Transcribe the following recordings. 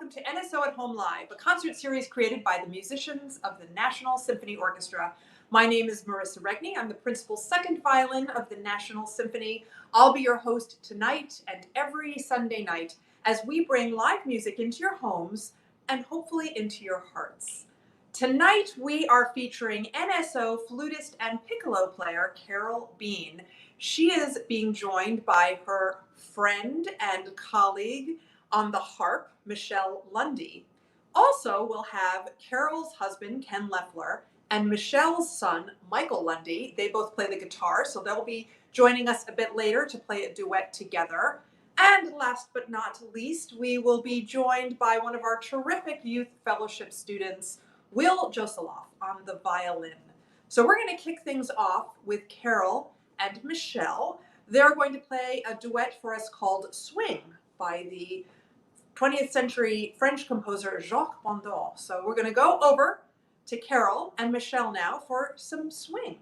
welcome to NSO at Home Live, a concert series created by the musicians of the National Symphony Orchestra. My name is Marissa Regney. I'm the principal second violin of the National Symphony. I'll be your host tonight and every Sunday night as we bring live music into your homes and hopefully into your hearts. Tonight we are featuring NSO flutist and piccolo player Carole Bean. She is being joined by her friend and colleague on the harp, Michelle Lundy. Also, we'll have Carole's husband, Ken Leffler, and Michelle's son, Michael Lundy. They both play the guitar, so they'll be joining us a bit later to play a duet together. And last but not least, we will be joined by one of our terrific youth fellowship students, Will Joseloff, on the violin. So we're going to kick things off with Carole and Michelle. They're going to play a duet for us called Swing by the 20th century French composer Jacques Bondon. So we're going to go over to Carole and Michelle now for some swing.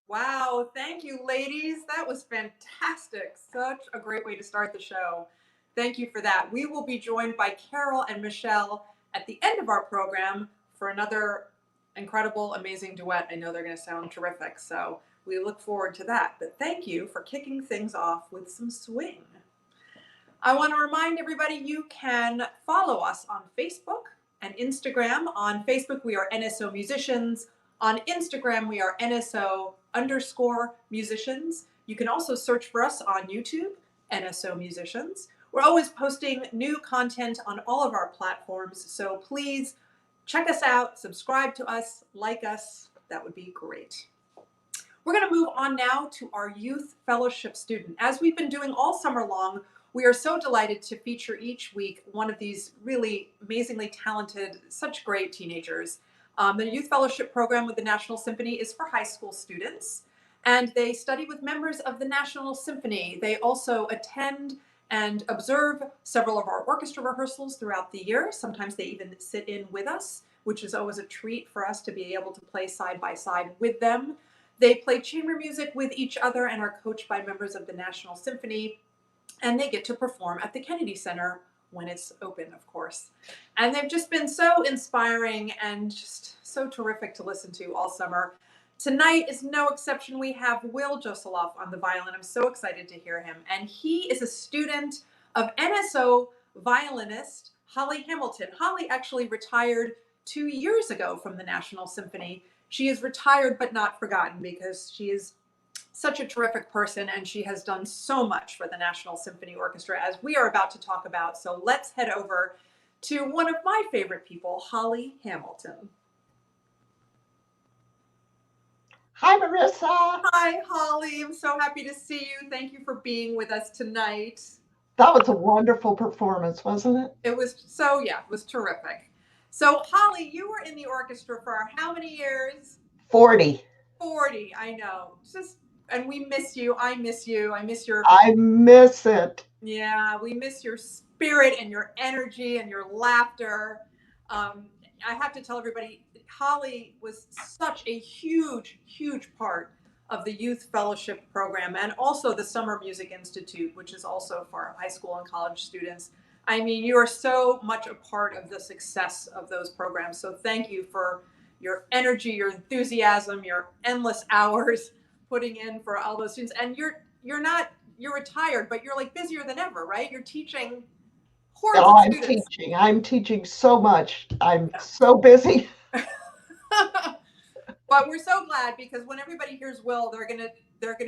Wow, thank you, ladies. That was fantastic. Such a great way to start the show. Thank you for that. We will be joined by Carole and Michelle at the end of our program for another incredible, amazing duet. I know they're going to sound terrific, so we look forward to that. But thank you for kicking things off with some swing. I want to remind everybody you can follow us on Facebook and Instagram. On Facebook, we are NSO Musicians. On Instagram, we are NSO_musicians. You can also search for us on YouTube, NSO Musicians. We're always posting new content on all of our platforms, so please check us out, subscribe to us, like us. That would be great. We're going to move on now to our youth fellowship student. As we've been doing all summer long, we are so delighted to feature each week one of these really amazingly talented, such great teenagers. The Youth Fellowship program with the National Symphony is for high school students, and they study with members of the National Symphony. They also attend and observe several of our orchestra rehearsals throughout the year. Sometimes they even sit in with us, which is always a treat for us to be able to play side by side with them. They play chamber music with each other and are coached by members of the National Symphony. And they get to perform at the Kennedy Center when it's open, of course. And they've just been so inspiring and just so terrific to listen to all summer. Tonight is no exception. We have Will Joseloff on the violin. I'm so excited to hear him. And he is a student of NSO violinist Holly Hamilton. Holly actually retired 2 years ago from the National Symphony. She is retired but not forgotten because she is such a terrific person, and she has done so much for the National Symphony Orchestra, as we are about to talk about. So let's head over to one of my favorite people, Holly Hamilton. Hi, Marissa. Hi, Holly. I'm so happy to see you. Thank you for being with us tonight. That was a wonderful performance, wasn't it? It was it was terrific. So, Holly, you were in the orchestra for how many years? 40. 40, I know. And we miss you. I miss you. I miss your I miss it. Yeah, we miss your spirit and your energy and your laughter. I have to tell everybody, Holly was such a huge, huge part of the Youth Fellowship program and also the Summer Music Institute, which is also for high school and college students. I mean, you are so much a part of the success of those programs. So thank you for your energy, your enthusiasm, your endless hours putting in for all those students. And you're retired, but you're like busier than ever, right? You're teaching hordes Oh, of I'm students. teaching. I'm teaching so much. I'm so busy. But we're so glad because when everybody hears Will, they're gonna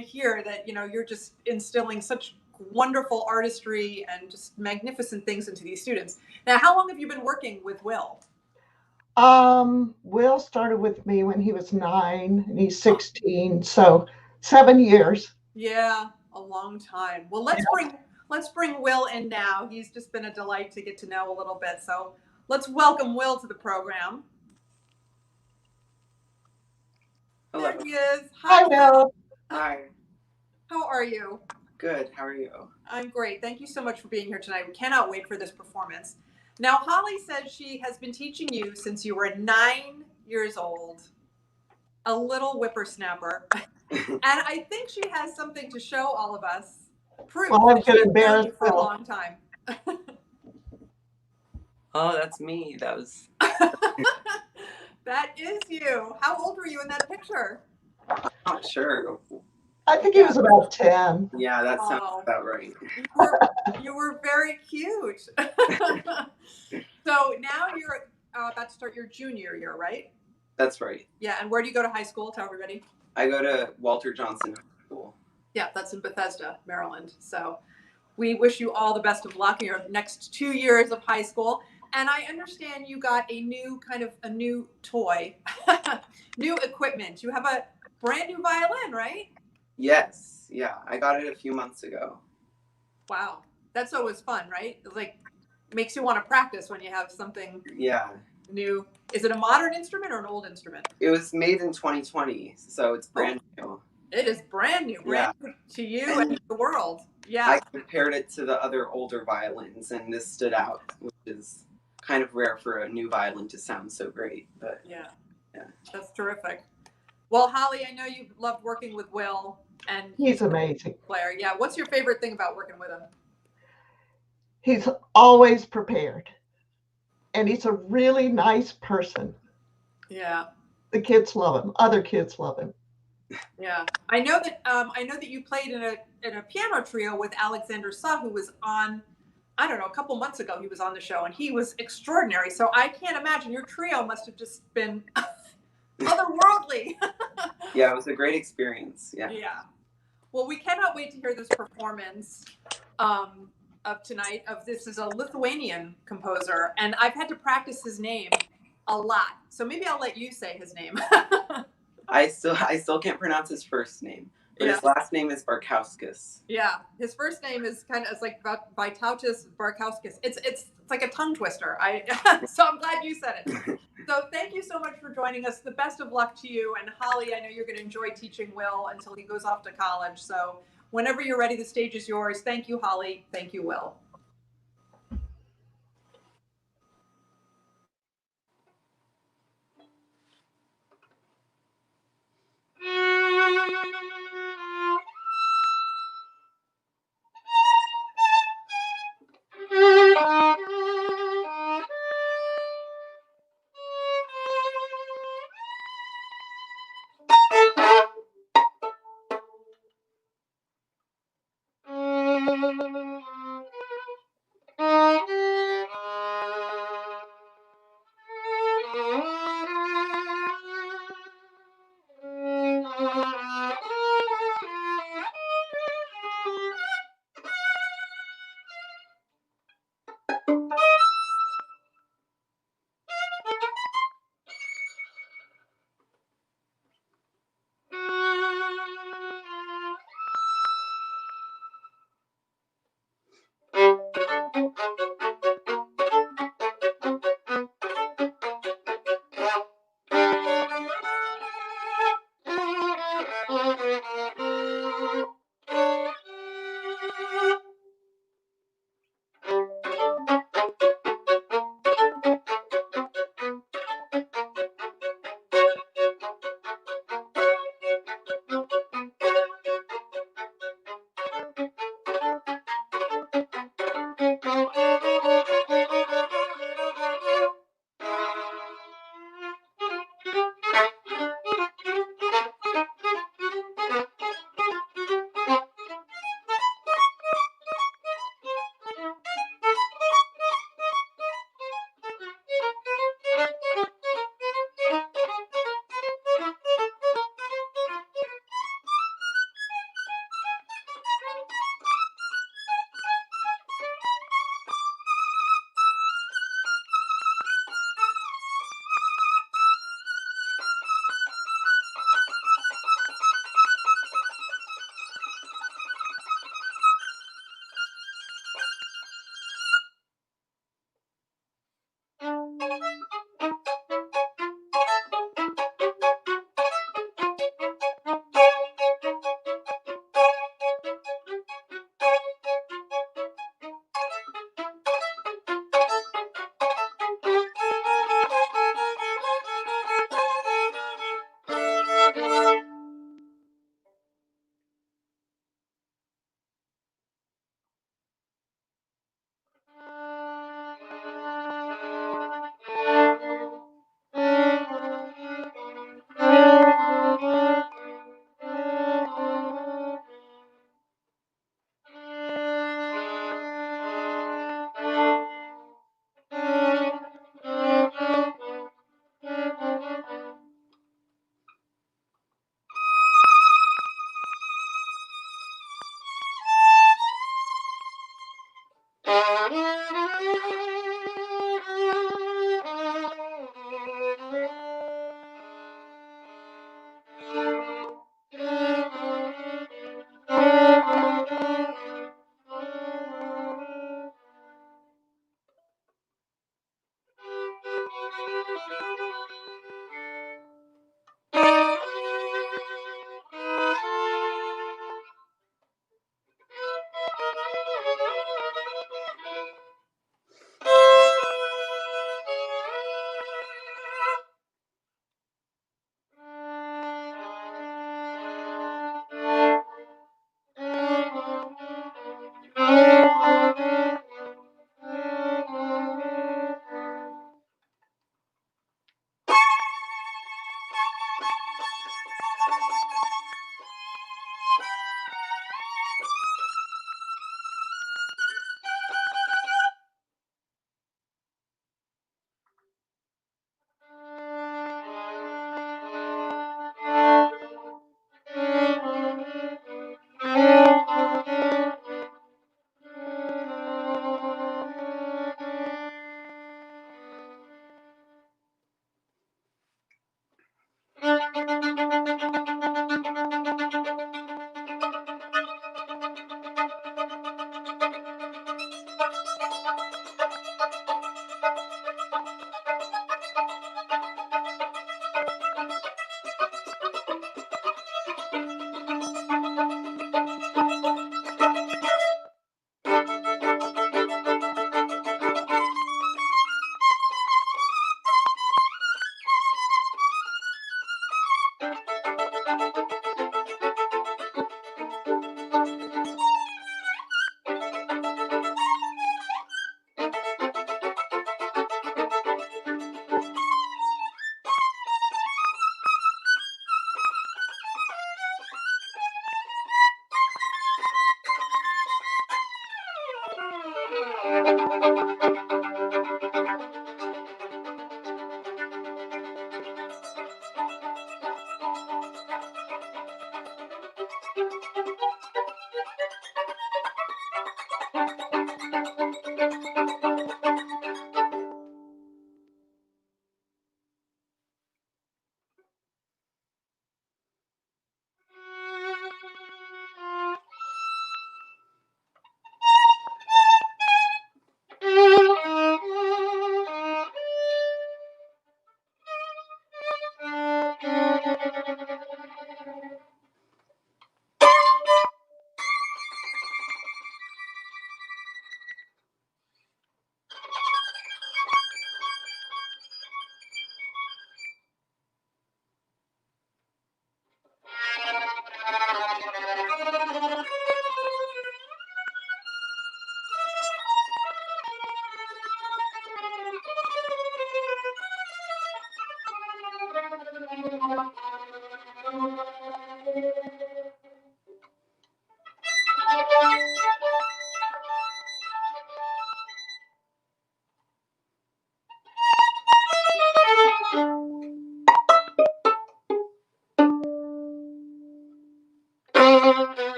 hear that you're just instilling such wonderful artistry and just magnificent things into these students. Now, how long have you been working with Will? Will started with me when he was 9 and he's 16, so 7 years. Yeah, a long time. Well, let's bring Will in now. He's just been a delight to get to know a little bit. So let's welcome Will to the program. Hello. There he is. Hi, Will. Hi. How are you? Good. How are you? I'm great. Thank you so much for being here tonight. We cannot wait for this performance. Now, Holly says she has been teaching you since you were 9 years old, a little whippersnapper. And I think she has something to show all of us. Proof Well, I'm that gonna she's known embarrass you for a Will. long time. Oh, that's me. That was. That is you. How old were you in that picture? Not sure. I think he was about 10. Yeah, that sounds Oh. about right. You were very cute. So now you're about to start your junior year, right? That's right. Yeah, and where do you go to high school? Tell everybody. I go to Walter Johnson High School. Yeah, that's in Bethesda, Maryland. So we wish you all the best of luck in your next 2 years of high school. And I understand you got a new toy, new equipment. You have a brand new violin, right? Yes. Yeah, I got it a few months ago. Wow. That's always fun, right? It's like makes you want to practice when you have something new. Is it a modern instrument or an old instrument? It was made in 2020, so it's brand new. It is brand new to you and the world. Yeah. I compared it to the other older violins, and this stood out, which is kind of rare for a new violin to sound so great. But yeah, that's terrific. Well, Holly, I know you've loved working with Will, and He's amazing. Claire. Yeah. What's your favorite thing about working with him? He's always prepared. And he's a really nice person. Yeah. The kids love him. Other kids love him. Yeah. I know that you played in a piano trio with Alexander Suh, who was on, I don't know, a couple months ago. He was on the show, and he was extraordinary. So I can't imagine, your trio must have just been otherworldly. Yeah, it was a great experience. Yeah. Yeah. Well, we cannot wait to hear this performance of tonight. This is a Lithuanian composer, and I've had to practice his name a lot. So maybe I'll let you say his name. I still can't pronounce his first name, but Yeah. his last name is Barkauskas. Yeah, his first name is it's like Violinist Barkauskas. It's like a tongue twister. So I'm glad you said it. So thank you so much for joining us. The best of luck to you. And Holly, I know you're going to enjoy teaching Will until he goes off to college. So whenever you're ready, the stage is yours. Thank you, Holly. Thank you, Will.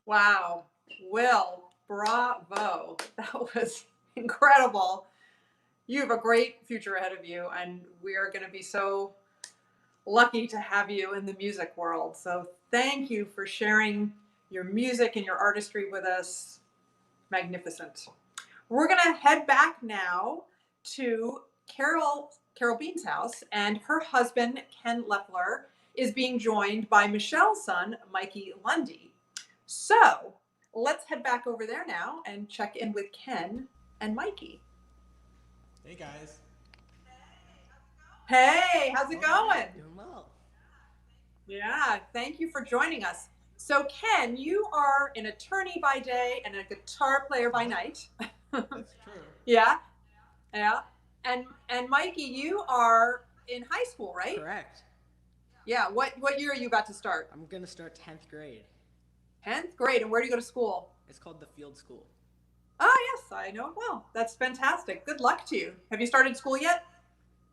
Wow. Will, bravo. That was incredible. You have a great future ahead of you, and we are going to be so lucky to have you in the music world. So thank you for sharing your music and your artistry with us. Magnificent. We're going to head back now to Carole Bean's house, and her husband, Ken Leffler, is being joined by Michelle's son, Mikey Lundy. So let's head back over there now and check in with Ken and Mikey. Hey guys. Hey, how's it going? Doing well. Yeah, thank you for joining us. So Ken, you are an attorney by day and a guitar player by night. That's true. Yeah, yeah. And Mikey, you are in high school, right? Correct. Yeah. What year are you about to start? I'm gonna start 10th grade. 10th grade. And where do you go to school? It's called the Field School. Oh, yes, I know it well. That's fantastic. Good luck to you. Have you started school yet?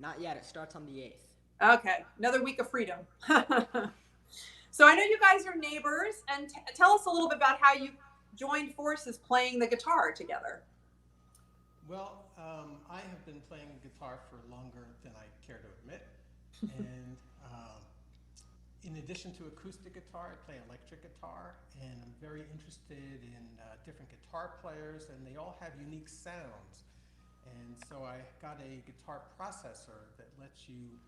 Not yet. It starts on the 8th. Okay, another week of freedom. So I know you guys are neighbors, and tell us a little bit about how you joined forces playing the guitar together. Well, I have been playing guitar for longer than I care to admit. And in addition to acoustic guitar, I play electric guitar, and I'm very interested in different guitar players, and they all have unique sounds. And so I got a guitar processor that lets you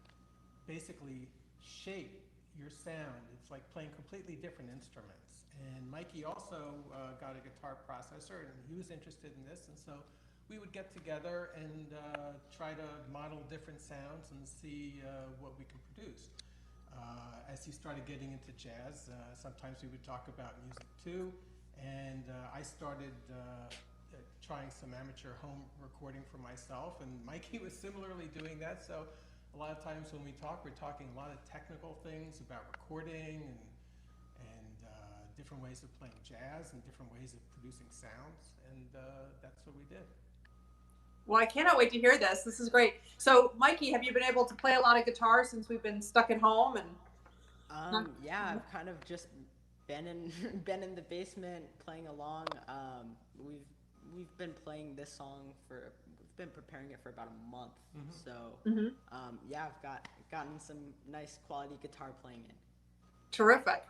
basically shape your sound. It's like playing completely different instruments. And Mikey also got a guitar processor, and he was interested in this, and so we would get together and try to model different sounds and see what we can produce. As he started getting into jazz, sometimes we would talk about music too, and I started trying some amateur home recording for myself, and Mikey was similarly doing that. So a lot of times when we talk, we're talking a lot of technical things about recording and different ways of playing jazz and different ways of producing sounds, and that's what we did. Well, I cannot wait to hear this. This is great. So, Mikey, have you been able to play a lot of guitar since we've been stuck at home? And yeah, I've kind of just been in the basement playing along. We've been playing this song we've been preparing it for about a month. Mm-hmm. So yeah, I've gotten some nice quality guitar playing in. terrific.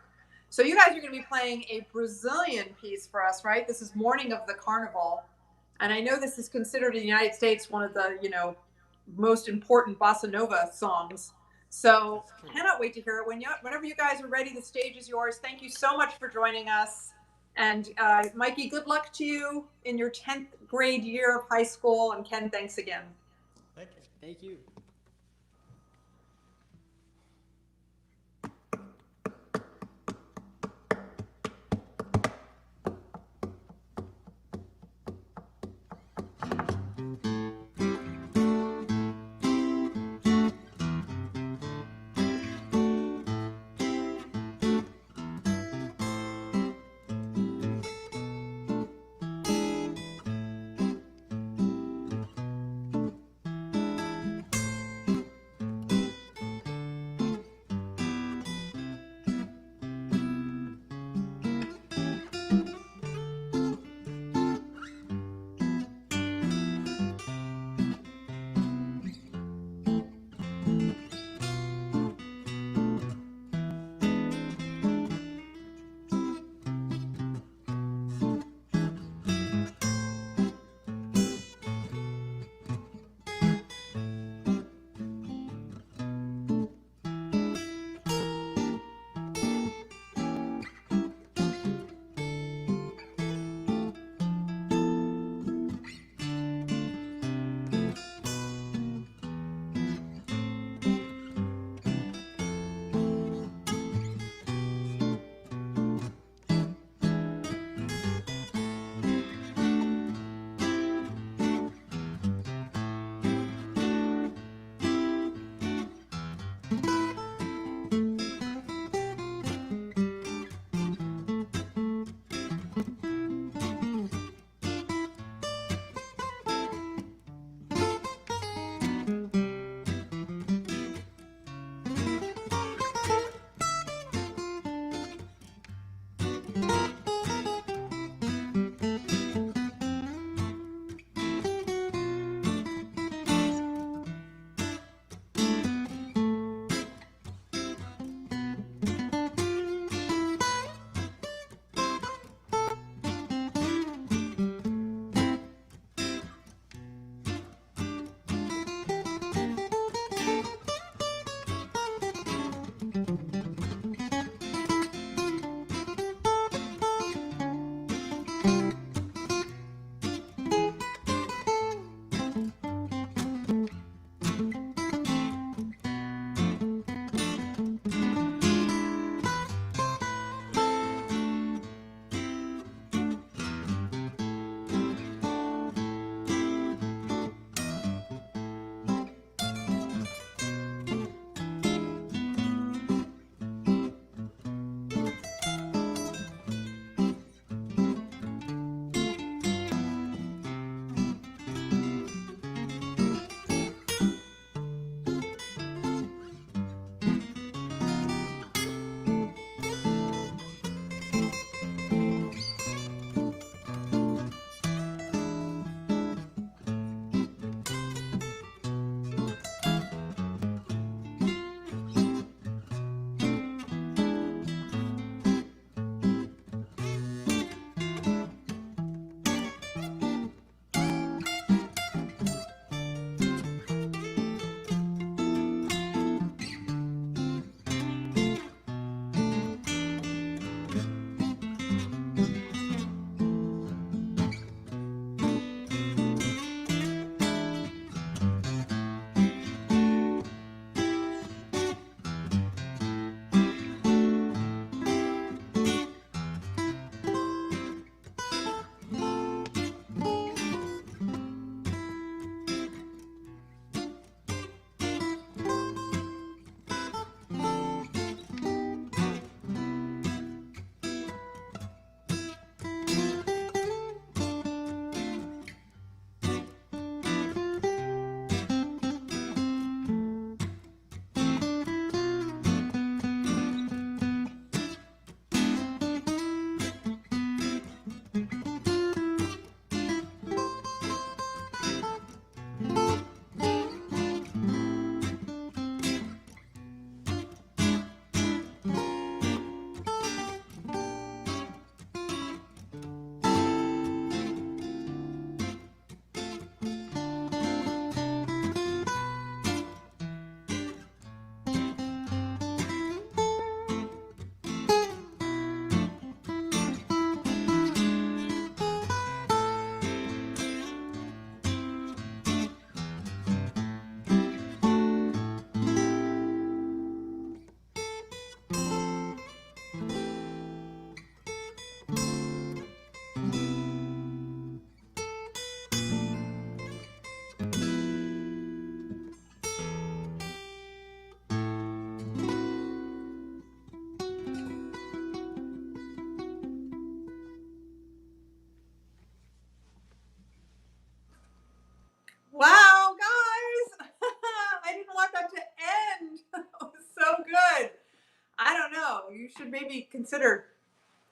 So you guys are going to be playing a Brazilian piece for us, right? This is Morning of the Carnival. And I know this is considered in the United States one of the, most important bossa nova songs. So cannot wait to hear it. Whenever you guys are ready, the stage is yours. Thank you so much for joining us. And Mikey, good luck to you in your 10th grade year of high school. And Ken, thanks again. Thank you. Thank you. should maybe consider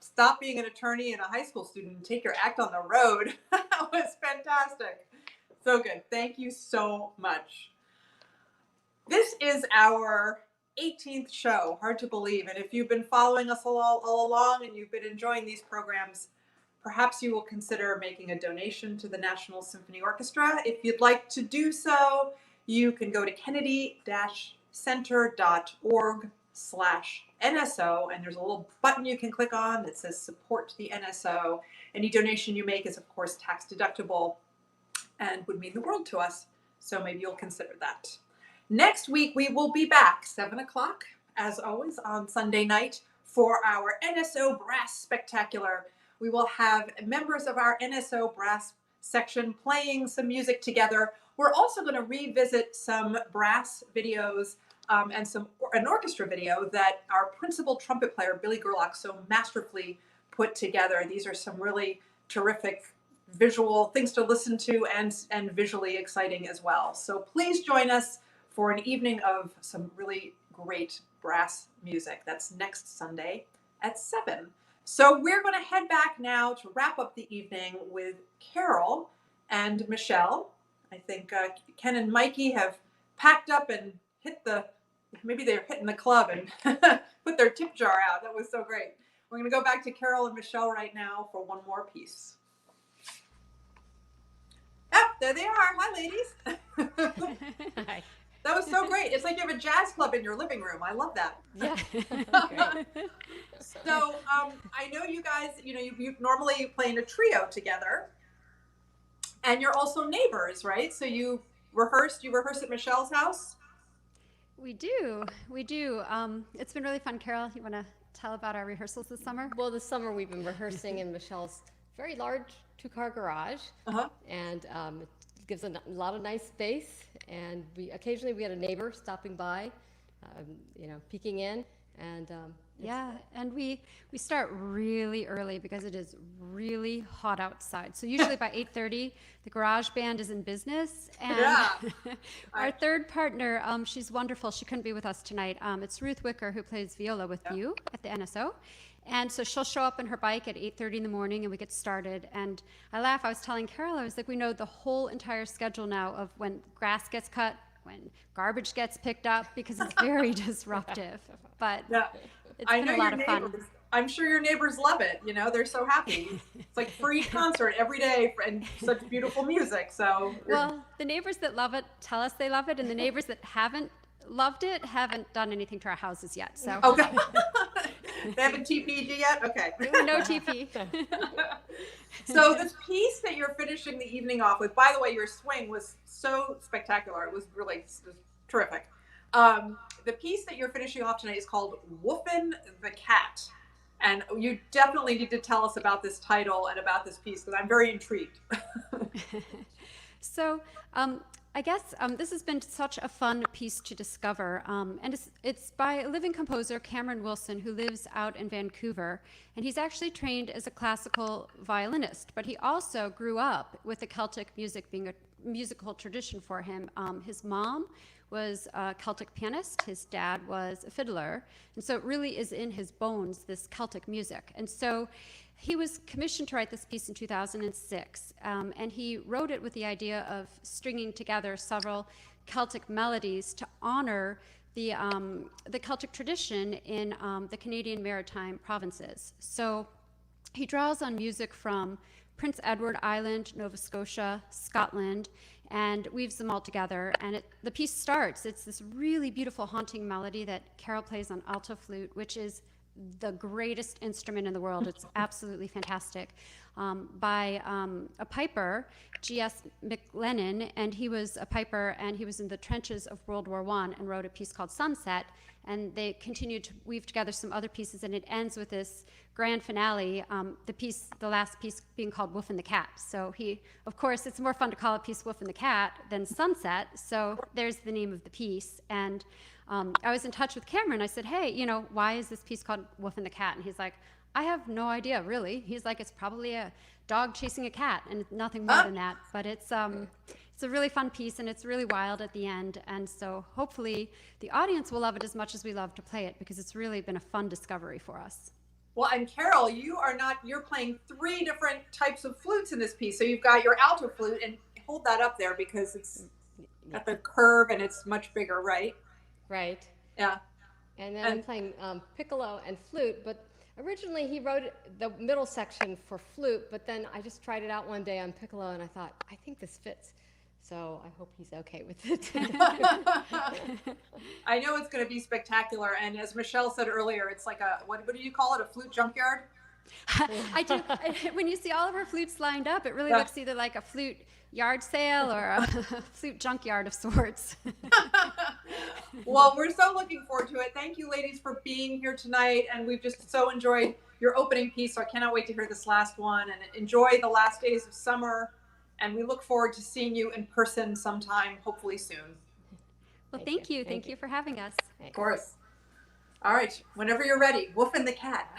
stop being an attorney and a high school student and take your act on the road. That was fantastic. So good. Thank you so much. This is our 18th show, hard to believe. And if you've been following us all along and you've been enjoying these programs, perhaps you will consider making a donation to the National Symphony Orchestra. If you'd like to do so, you can go to kennedy-center.org/NSO, and there's a little button you can click on that says support the NSO. Any donation you make is, of course, tax deductible and would mean the world to us. So maybe you'll consider that. Next week, we will be back 7 o'clock, as always, on Sunday night for our NSO Brass Spectacular. We will have members of our NSO Brass section playing some music together. We're also going to revisit some brass videos and an orchestra video that our principal trumpet player, Billy Gerlach, so masterfully put together. These are some really terrific visual things to listen to and visually exciting as well. So please join us for an evening of some really great brass music. That's next Sunday at 7. So we're going to head back now to wrap up the evening with Carole and Michelle. I think Ken and Mikey have packed up and maybe they're hitting the club and put their tip jar out. That was so great. We're going to go back to Carole and Michelle right now for one more piece. Oh, there they are. Hi, ladies. Hi. That was so great. It's like you have a jazz club in your living room. I love that. Yeah. So I know you guys, you normally play in a trio together, and you're also neighbors, right? So you rehearse at Michelle's house? We do. It's been really fun. Carole, you want to tell about our rehearsals this summer? Well, this summer we've been rehearsing in Michelle's very large 2-car garage, and it gives a lot of nice space. And occasionally we get a neighbor stopping by, peeking in, and and we start really early because it is really hot outside. So usually by 8:30, the garage band is in business. And our third partner, she's wonderful. She couldn't be with us tonight. It's Ruth Wicker, who plays viola with you at the NSO. And so she'll show up in her bike at 8:30 in the morning, and we get started. And I laugh. I was telling Carole, I was like, we know the whole entire schedule now of when grass gets cut, when garbage gets picked up, because it's very disruptive. But it's been a lot of fun. I'm sure your neighbors love it. They're so happy. It's like free concert every day and such beautiful music. So well, the neighbors that love it tell us they love it, and the neighbors that haven't loved it haven't done anything to our houses yet. So okay. They haven't TP'd you yet? Okay. No TP. So this piece that you're finishing the evening off with, by the way, your swing was so spectacular. It was really terrific. The piece that you're finishing off tonight is called Woofin' the Cat. And you definitely need to tell us about this title and about this piece, because I'm very intrigued. So I guess this has been such a fun piece to discover, and it's by a living composer, Cameron Wilson, who lives out in Vancouver, and he's actually trained as a classical violinist, but he also grew up with the Celtic music being a musical tradition for him. His mom was a Celtic pianist, his dad was a fiddler, and so it really is in his bones, this Celtic music. And so he was commissioned to write this piece in 2006, and he wrote it with the idea of stringing together several Celtic melodies to honor the Celtic tradition in the Canadian Maritime provinces. So he draws on music from Prince Edward Island, Nova Scotia, Scotland, and weaves them all together. And the piece starts, it's this really beautiful haunting melody that Carole plays on alto flute, which is the greatest instrument in the world. It's absolutely fantastic. By a piper, G.S. McLennan, and he was a piper, and he was in the trenches of World War I and wrote a piece called Sunset, and they continued to weave together some other pieces, and it ends with this grand finale, the last piece being called Woofin' the Cat. So of course, it's more fun to call a piece Woofin' the Cat than Sunset, so there's the name of the piece. And I was in touch with Cameron. I said, hey, why is this piece called Woofin' the Cat? And he's like, I have no idea, really. He's like, it's probably a dog chasing a cat, and nothing more than that. But it's It's a really fun piece, and it's really wild at the end. And so hopefully the audience will love it as much as we love to play it, because it's really been a fun discovery for us. Well, and Carole, you're playing 3 different types of flutes in this piece. So you've got your alto flute, and hold that up there because it's got the curve and it's much bigger, right? Right. Yeah. And then I'm playing piccolo and flute, but originally he wrote the middle section for flute, but then I just tried it out one day on piccolo and I thought, I think this fits. So I hope he's okay with it. I know it's going to be spectacular. And as Michelle said earlier, it's like what do you call it? A flute junkyard? I do. When you see all of her flutes lined up, it really Yeah. looks either like a flute yard sale or a flute junkyard of sorts. Well, we're so looking forward to it. Thank you, ladies, for being here tonight. And we've just so enjoyed your opening piece. So I cannot wait to hear this last one, and enjoy the last days of summer. And we look forward to seeing you in person sometime, hopefully soon. Well, thank you. Thank you for having us. Of course. All right. Whenever you're ready, Wolf and the Cat.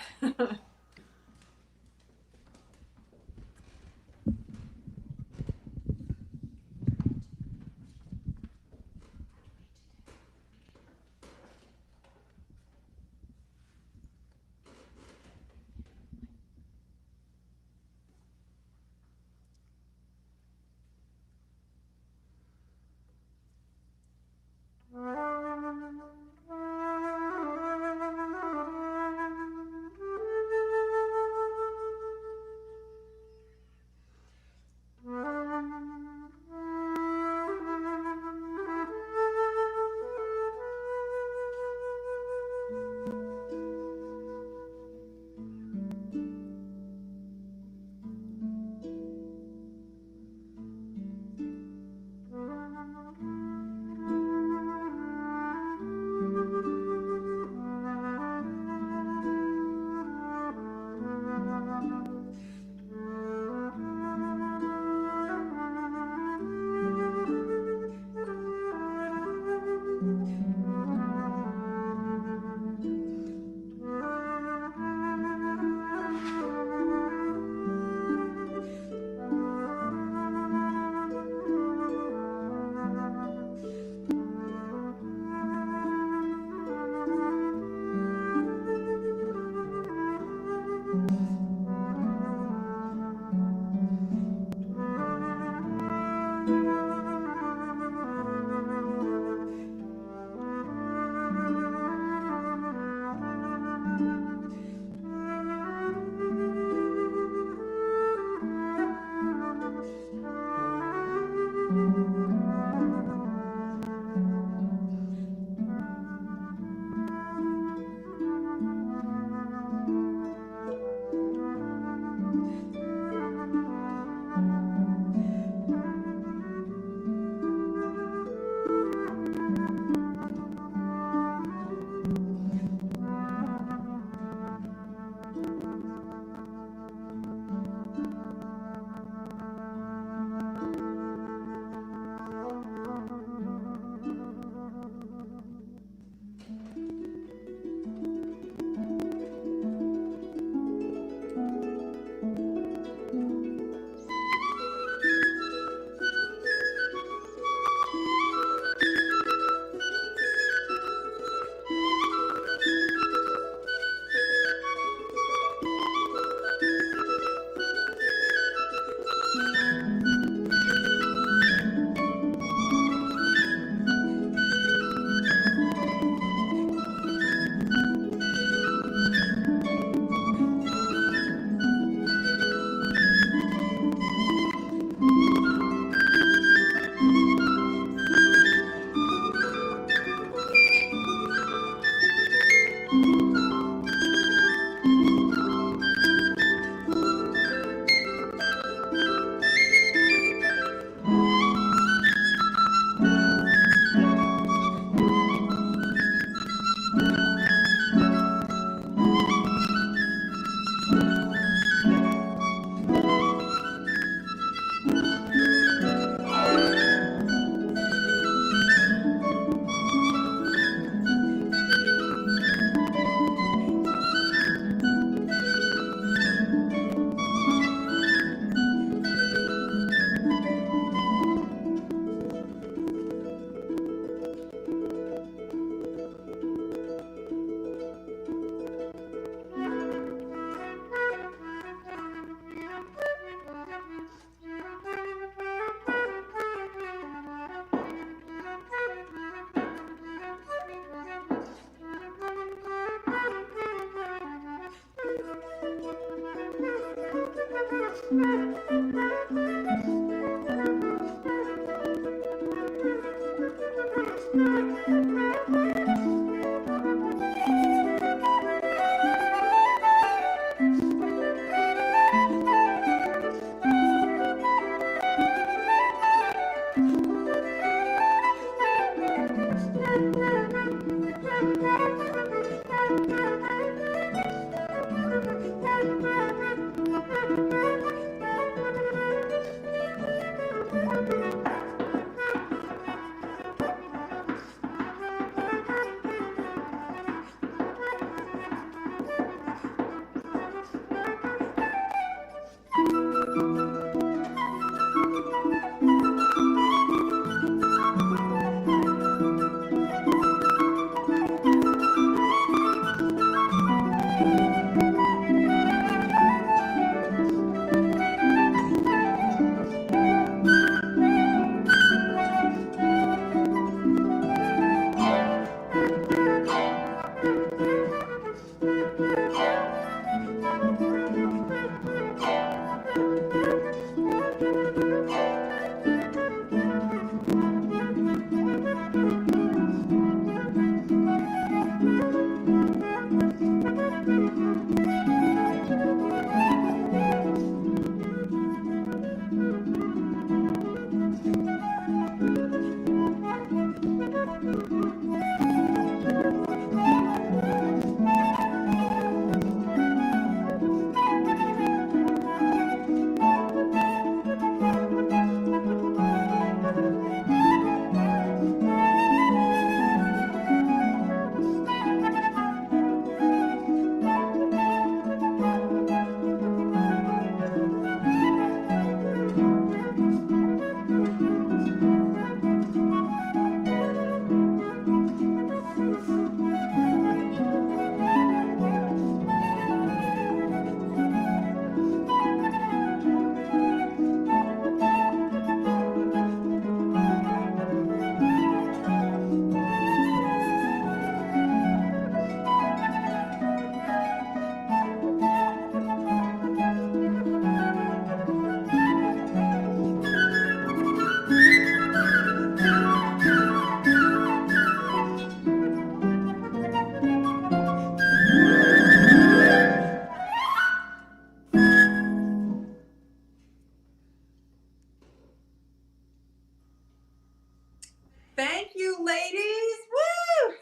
Thank you, ladies. Woo!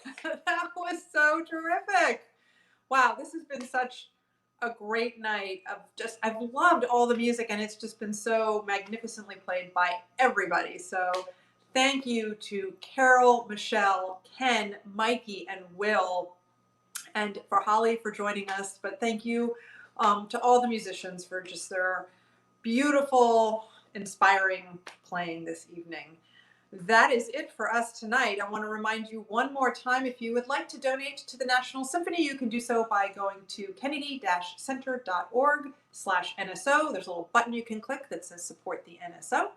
That was so terrific. Wow, this has been such a great night of just, I've loved all the music and it's just been so magnificently played by everybody. So thank you to Carole, Michelle, Ken, Mikey, and Will, and for Holly for joining us. But thank you to all the musicians for just their beautiful, inspiring playing this evening. That is it for us tonight. I want to remind you one more time, if you would like to donate to the National Symphony, you can do so by going to kennedy-center.org/NSO. There's a little button you can click that says support the NSO.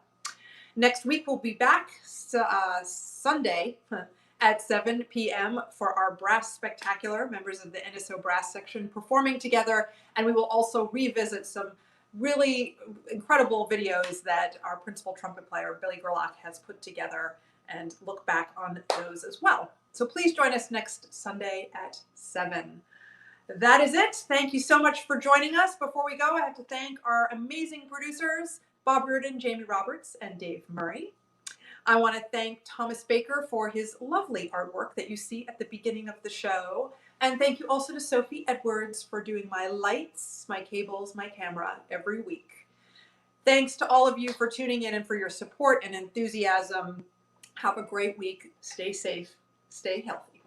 Next week, we'll be back Sunday at 7 p.m. for our Brass Spectacular, members of the NSO Brass section performing together. And we will also revisit some really incredible videos that our principal trumpet player, Billy Gerlach, has put together and look back on those as well. So please join us next Sunday at 7. That is it. Thank you so much for joining us. Before we go, I have to thank our amazing producers, Bob Reardon, Jamie Roberts, and Dave Murray. I want to thank Thomas Baker for his lovely artwork that you see at the beginning of the show. And thank you also to Sophie Edwards for doing my lights, my cables, my camera every week. Thanks to all of you for tuning in and for your support and enthusiasm. Have a great week. Stay safe. Stay healthy.